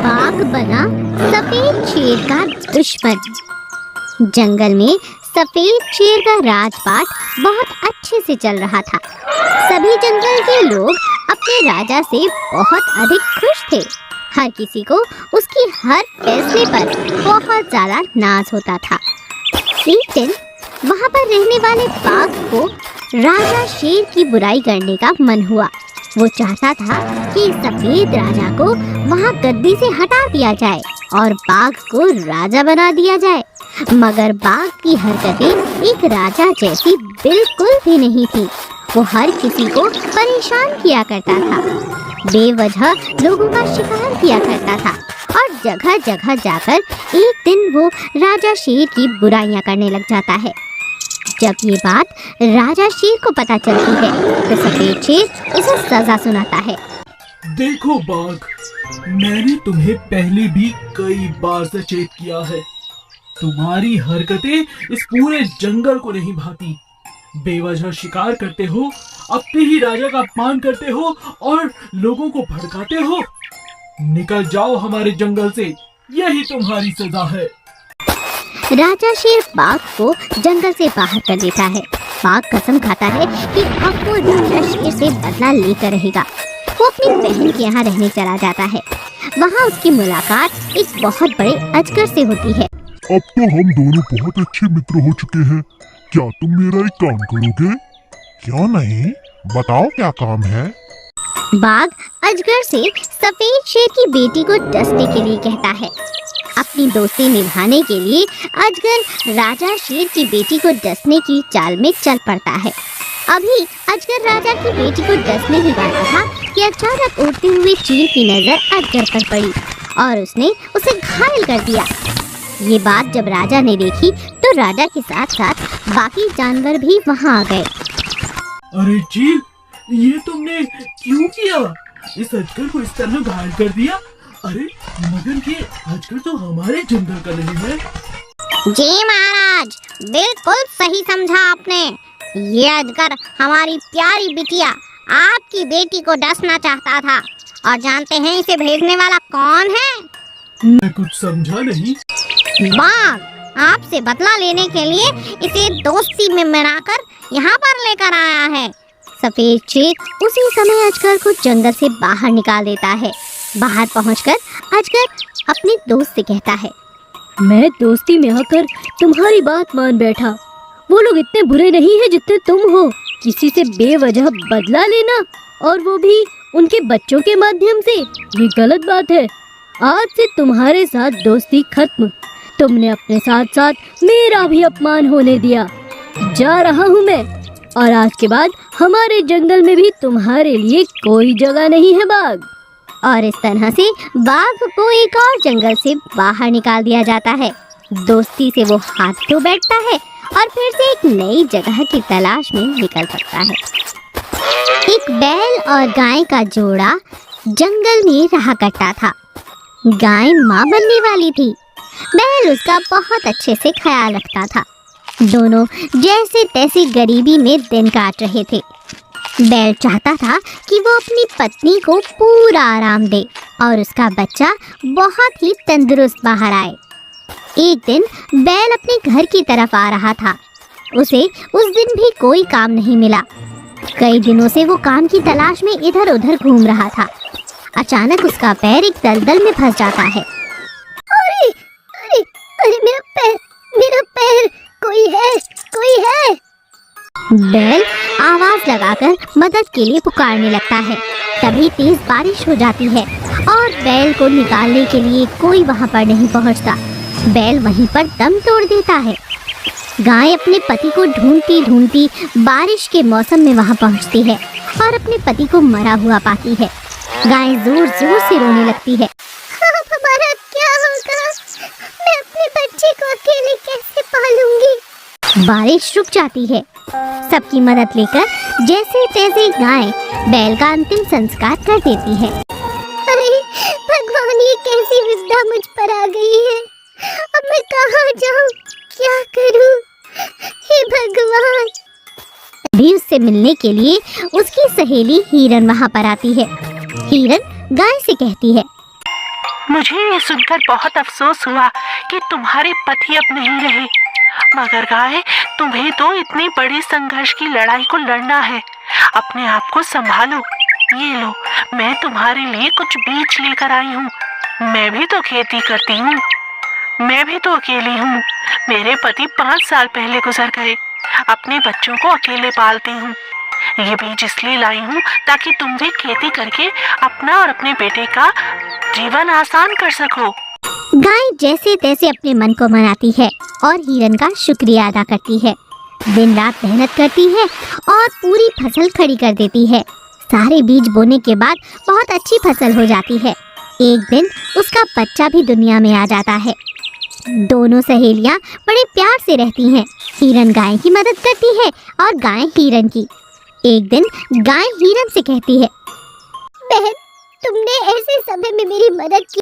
बाघ बना सफेद शेर का दुश्मन। जंगल में सफेद शेर का राजपाट बहुत अच्छे से चल रहा था। सभी जंगल के लोग अपने राजा से बहुत अधिक खुश थे। हर किसी को उसकी हर फैसले पर बहुत ज्यादा नाज होता था। एक दिन वहाँ पर रहने वाले बाघ को राजा शेर की बुराई करने का मन हुआ। वो चाहता था कि सफेद राजा को वहाँ गद्दी से हटा दिया जाए और बाघ को राजा बना दिया जाए। मगर बाघ की हरकतें एक राजा जैसी बिल्कुल भी नहीं थी। वो हर किसी को परेशान किया करता था, बेवजह लोगों का शिकार किया करता था और जगह जगह जाकर एक दिन वो राजा शेर की बुराइयां करने लग जाता है। जब ये बात राजा शेर को पता चलती है तो सफेद शेर उसे सजा सुनाता है। देखो बाघ, मैंने तुम्हें पहले भी कई बार सचेत किया है। तुम्हारी हरकतें इस पूरे जंगल को नहीं भाती। बेवजह शिकार करते हो, अपने ही राजा का अपमान करते हो और लोगों को भड़काते हो। निकल जाओ हमारे जंगल से, यही तुम्हारी सजा है। राजा शेर बाघ को जंगल से बाहर कर देता है। बाघ कसम खाता है कि अब वो राजा शेर से बदला लेकर रहेगा। वो अपनी बहन के यहाँ रहने चला जाता है। वहाँ उसकी मुलाकात एक बहुत बड़े अजगर से होती है। अब तो हम दोनों बहुत अच्छे मित्र हो चुके हैं। क्या तुम मेरा एक काम करोगे? क्यों नहीं, बताओ क्या काम है। बाघ अजगर से सफेद शेर की बेटी को डसने के लिए कहता है। अपनी दोस्ती निभाने के लिए अजगर राजा शेर की बेटी को डसने की चाल में चल पड़ता है। अभी अजगर राजा की बेटी को डसने ही वाला था कि अचानक उड़ती हुई चील की नजर अजगर पर पड़ी और उसने उसे घायल कर दिया। ये बात जब राजा ने देखी तो राजा के साथ साथ बाकी जानवर भी वहाँ आ गए। अरे चील, ये तुमने क्यों किया? इस अजगर को इस तरह घायल कर दिया। अरे मगर ये अजगर तो हमारे जंगल का नहीं है। जी महाराज, बिल्कुल सही समझा आपने। ये अजगर हमारी प्यारी बिटिया आपकी बेटी को डसना चाहता था। और जानते हैं इसे भेजने वाला कौन है? मैं कुछ समझा नहीं। बाघ आपसे बदला लेने के लिए इसे दोस्ती में मनाकर यहाँ पर लेकर आया है। सफेद शेर उसी समय अजगर को जंगल से बाहर निकाल देता है। बाहर पहुंचकर अजगर अपने दोस्त से कहता है, मैं दोस्ती में आकर तुम्हारी बात मान बैठा। वो लोग इतने बुरे नहीं हैं जितने तुम हो। किसी से बेवजह बदला लेना, और वो भी उनके बच्चों के माध्यम से, ये गलत बात है। आज से तुम्हारे साथ दोस्ती खत्म। तुमने अपने साथ साथ मेरा भी अपमान होने दिया। जा रहा हूँ मैं, और आज के बाद हमारे जंगल में भी तुम्हारे लिए कोई जगह नहीं है बाघ। और इस तरह से बाघ को एक और जंगल से बाहर निकाल दिया जाता है। दोस्ती से वो हाथ धो बैठता है और फिर से एक नई जगह की तलाश में निकल पड़ता है। एक बैल और गाय का जोड़ा जंगल में रहा करता था। गाय माँ बनने वाली थी। बैल उसका बहुत अच्छे से ख्याल रखता था। दोनों जैसे तैसे गरीबी में दिन काट रहे थे। बैल चाहता था कि वो अपनी पत्नी को पूरा आराम दे और उसका बच्चा बहुत ही तंदुरुस्त बाहर आए। एक दिन बैल अपने घर की तरफ आ रहा था। उसे उस दिन भी कोई काम नहीं मिला। कई दिनों से वो काम की तलाश में इधर उधर घूम रहा था। अचानक उसका पैर एक दलदल में फंस जाता है। अरे अरे अरे मेरा पैर, कोई है। बैल आवाज लगाकर मदद के लिए पुकारने लगता है। तभी तेज बारिश हो जाती है और बैल को निकालने के लिए कोई वहां पर नहीं पहुंचता। बैल वहीं पर दम तोड़ देता है। गाय अपने पति को ढूंढती ढूंढती बारिश के मौसम में वहां पहुंचती है और अपने पति को मरा हुआ पाती है। गाय जोर जोर से रोने लगती है। अब हमारा क्या होगा? मैं अपने बच्चे को अकेले कैसे पालूंगी? बारिश रुक जाती है। सबकी मदद लेकर जैसे तैसे गाय बैल का अंतिम संस्कार कर देती है। अरे भगवान, ये कैसी विपदा मुझ पर आ गई है। अब मैं कहाँ जाऊँ, क्या करूँ? हे भगवान। भी उससे मिलने के लिए उसकी सहेली हिरन वहाँ पर आती है। हिरन गाय से कहती है, मुझे ये सुनकर बहुत अफसोस हुआ कि तुम्हारे पति अब नहीं रहे। मगर गाय, तुम्हें तो इतनी बड़ी संघर्ष की लड़ाई को लड़ना है। अपने आप को संभालो। ये लो, मैं तुम्हारे लिए कुछ बीज लेकर आई हूँ। मैं भी तो खेती करती हूँ। मैं भी तो अकेली हूँ। मेरे पति 5 साल पहले गुजर गए। अपने बच्चों को अकेले पालती हूँ। ये बीज इसलिए लाई हूँ ताकि तुम भी खेती करके अपना और अपने बेटे का जीवन आसान कर सको। गाय जैसे तैसे अपने मन को मनाती है और हिरन का शुक्रिया अदा करती है। दिन रात मेहनत करती है और पूरी फसल खड़ी कर देती है। सारे बीज बोने के बाद बहुत अच्छी फसल हो जाती है। एक दिन उसका बच्चा भी दुनिया में आ जाता है। दोनों सहेलियां बड़े प्यार से रहती हैं। हिरन गाय की मदद करती है और गाय हिरन की। एक दिन गाय हिरन से कहती है, बहन, तुमने ऐसे समय में मेरी मदद की